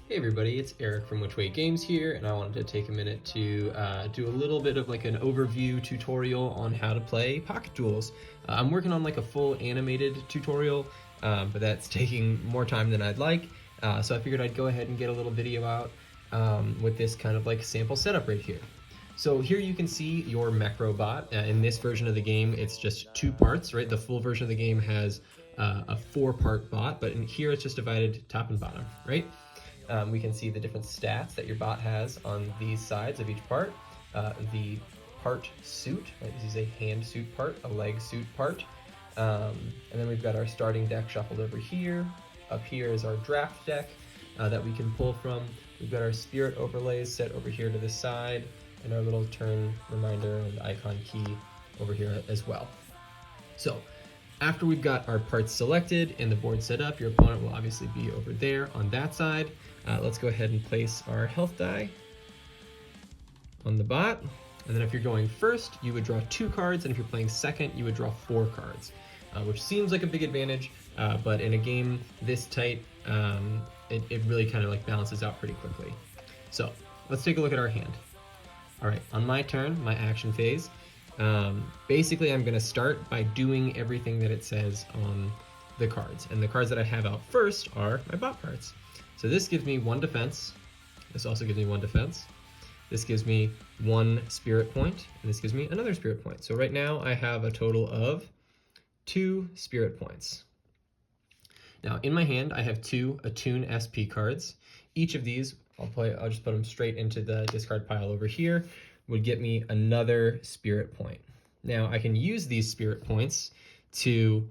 Hey everybody, it's Eric from Which Way Games here, and I wanted to take a minute to do a little bit of like an overview tutorial on how to play Pocket Duels. I'm working on like a full animated tutorial, but that's taking more time than I'd like, so I figured I'd go ahead and get a little video out with this kind of like sample setup right here. So here you can see your Mechrobot. In this version of the game, it's just 2 parts, right? The full version of the game has a 4-part bot, but in here it's just divided top and bottom, right? We can see the different stats that your bot has on these sides of each part. The part suit, right? This is a hand suit part, a leg suit part. And then we've got our starting deck shuffled over here. Up here is our draft deck that we can pull from. We've got our spirit overlays set over here to the side, and our little turn reminder and icon key over here as well. So after we've got our parts selected and the board set up, your opponent will obviously be over there on that side. Let's go ahead and place our health die on the bot. And then if you're going first, you would draw 2 cards, and if you're playing second, you would draw 4 cards, which seems like a big advantage, but in a game this tight, it really kind of like balances out pretty quickly. So let's take a look at our hand. All right, on my turn, my action phase, basically I'm going to start by doing everything that it says on the cards. And the cards that I have out first are my bot parts. So this gives me 1 defense. This also gives me 1 defense. This gives me 1 spirit point, and this gives me another spirit point. So right now I have a total of 2 spirit points. Now in my hand I have 2 Attune SP cards. Each of these, I'll just put them straight into the discard pile over here, would get me another spirit point. Now I can use these spirit points to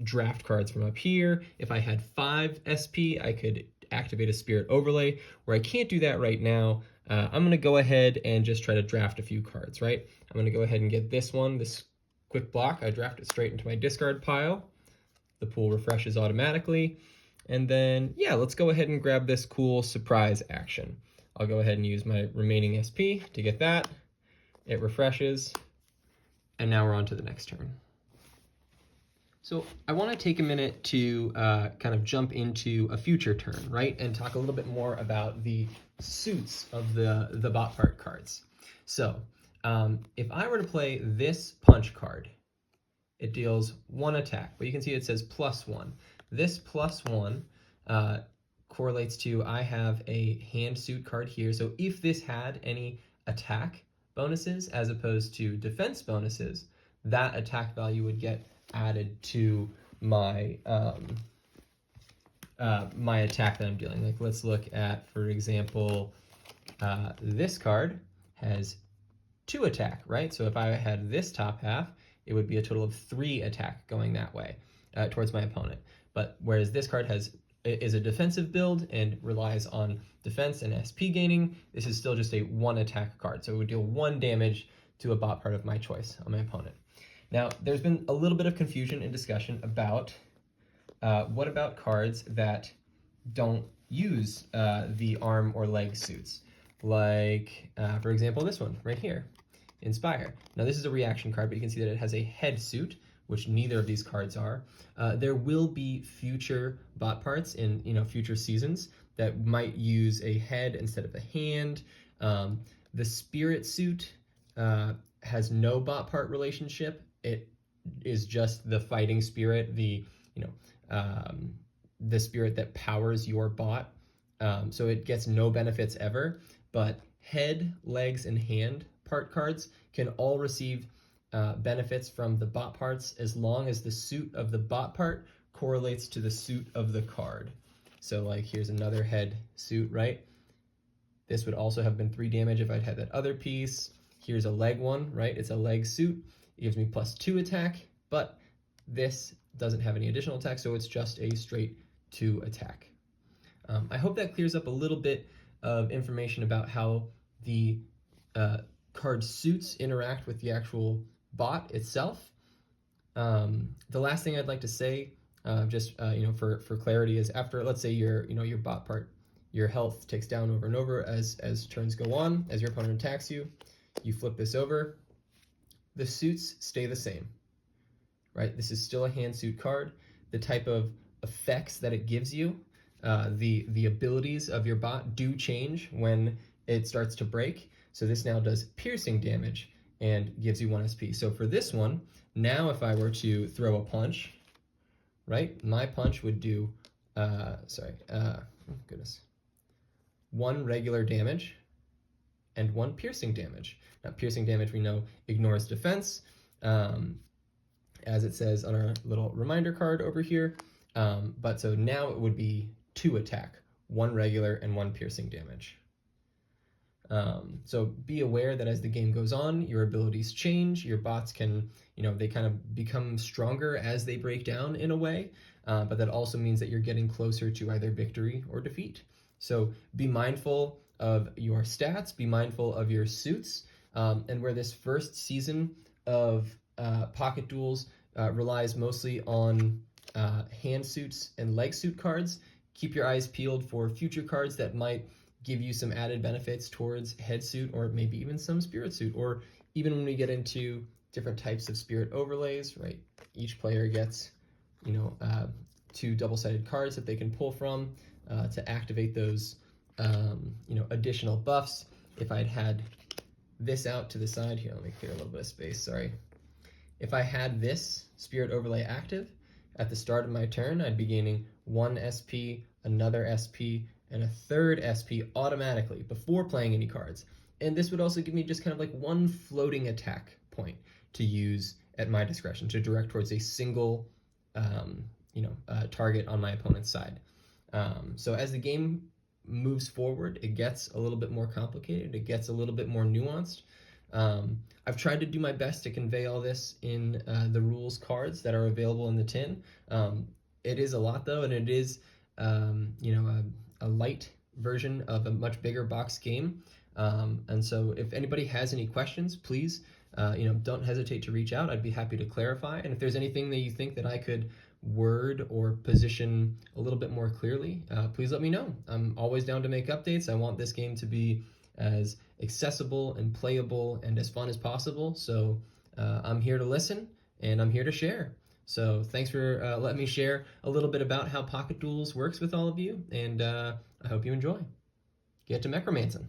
draft cards from up here. If I had 5 SP, I could activate a spirit overlay. Where I can't do that right now, I'm going to go ahead and just try to draft a few cards, right? I'm going to go ahead and get this one, this quick block. I draft it straight into my discard pile. The pool refreshes automatically. And then, yeah, let's go ahead and grab this cool surprise action. I'll go ahead and use my remaining SP to get that. It refreshes. And now we're on to the next turn. So I want to take a minute to kind of jump into a future turn, right? And talk a little bit more about the suits of the bot part cards. So if I were to play this punch card, it deals 1 attack, but you can see it says +1. This +1 correlates to, I have a hand suit card here. So if this had any attack bonuses as opposed to defense bonuses, that attack value would get added to my my attack that I'm dealing. Like let's look at, for example, this card has 2 attack, right? So if I had this top half, it would be a total of 3 attack going that way towards my opponent. But whereas this card is a defensive build and relies on defense and SP gaining, this is still just a 1 attack card. So it would deal 1 damage to a bot part of my choice on my opponent. Now, there's been a little bit of confusion and discussion about what about cards that don't use the arm or leg suits? Like, for example, this one right here, Inspire. Now, this is a reaction card, but you can see that it has a head suit, which neither of these cards are. There will be future bot parts in future seasons that might use a head instead of a hand. The spirit suit has no bot part relationship. It is just the fighting spirit, the spirit that powers your bot. So it gets no benefits ever, but head, legs, and hand part cards can all receive benefits from the bot parts as long as the suit of the bot part correlates to the suit of the card. So like here's another head suit, right? This would also have been 3 damage if I'd had that other piece. Here's a leg one, right? It's a leg suit. It gives me +2 attack, but this doesn't have any additional attack, so it's just a straight 2 attack. I hope that clears up a little bit of information about how the card suits interact with the actual bot itself. The last thing I'd like to say, for clarity, is after, let's say your bot part, your health ticks down over and over as turns go on, as your opponent attacks you. You flip this over, the suits stay the same, right? This is still a hand suit card. The type of effects that it gives you The abilities of your bot do change when it starts to break. So this now does piercing damage and gives you 1 SP. So for this one, now if I were to throw a punch, right, my punch would do, oh goodness, 1 regular damage and 1 piercing damage. Now piercing damage we know ignores defense, as it says on our little reminder card over here. But so now it would be 2 attack, 1 regular and 1 piercing damage. So be aware that as the game goes on, your abilities change. Your bots can, they kind of become stronger as they break down in a way, but that also means that you're getting closer to either victory or defeat. So be mindful of your stats, be mindful of your suits, and where this first season of Pocket Duels relies mostly on hand suits and leg suit cards, keep your eyes peeled for future cards that might give you some added benefits towards head suit, or maybe even some spirit suit, or even when we get into different types of spirit overlays, right? Each player gets, 2 double-sided cards that they can pull from to activate those, additional buffs. If I'd had this out to the side here, let me clear a little bit of space, sorry. If I had this spirit overlay active at the start of my turn, I'd be gaining 1 SP, another SP, and a 3rd SP automatically before playing any cards. And this would also give me just kind of like 1 floating attack point to use at my discretion to direct towards a single, target on my opponent's side. So as the game moves forward, it gets a little bit more complicated. It gets a little bit more nuanced. I've tried to do my best to convey all this in the rules cards that are available in the tin. It is a lot though, and it is, a light version of a much bigger box game. And so if anybody has any questions, please, don't hesitate to reach out. I'd be happy to clarify. And if there's anything that you think that I could word or position a little bit more clearly, please let me know. I'm always down to make updates. I want this game to be as accessible and playable and as fun as possible. So I'm here to listen and I'm here to share. So thanks for letting me share a little bit about how Pocket Duels works with all of you, and I hope you enjoy. Get to Mechromancing.